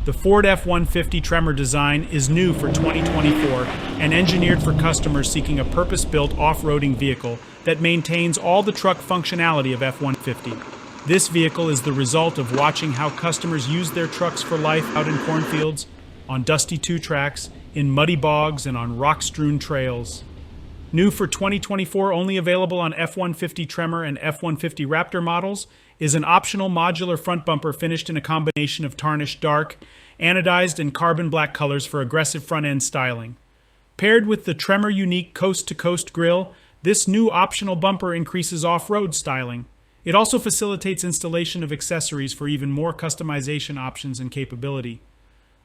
The Ford F-150 Tremor design is new for 2024 and engineered for customers seeking a purpose-built off-roading vehicle that maintains all the truck functionality of F-150. This vehicle is the result of watching how customers use their trucks for life out in cornfields, on dusty two-tracks, in muddy bogs, and on rock-strewn trails. New for 2024, only available on F-150 Tremor and F-150 Raptor models, is an optional modular front bumper finished in a combination of tarnished dark, anodized, and carbon black colors for aggressive front-end styling. Paired with the Tremor unique coast-to-coast grille, this new optional bumper increases off-road styling. It also facilitates installation of accessories for even more customization options and capability.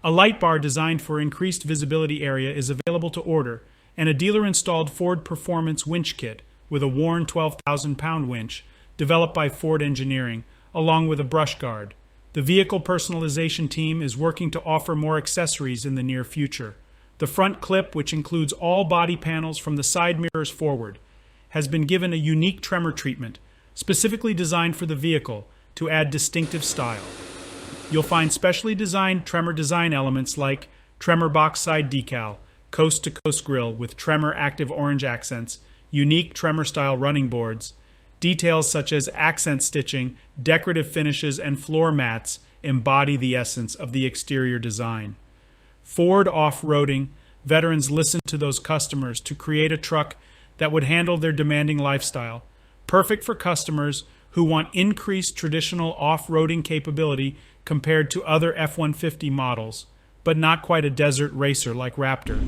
A light bar designed for increased visibility area is available to order, and a dealer-installed Ford Performance winch kit with a worn 12,000-pound winch, developed by Ford Engineering, along with a brush guard. The vehicle personalization team is working to offer more accessories in the near future. The front clip, which includes all body panels from the side mirrors forward, has been given a unique Tremor treatment, specifically designed for the vehicle to add distinctive style. You'll find specially designed Tremor design elements like Tremor box side decal, coast-to-coast grille with Tremor active orange accents, unique Tremor-style running boards. Details such as accent stitching, decorative finishes, and floor mats embody the essence of the exterior design. Ford Off-Roading veterans listened to those customers to create a truck that would handle their demanding lifestyle, perfect for customers who want increased traditional off-roading capability compared to other F-150 models, but not quite a desert racer like Raptor.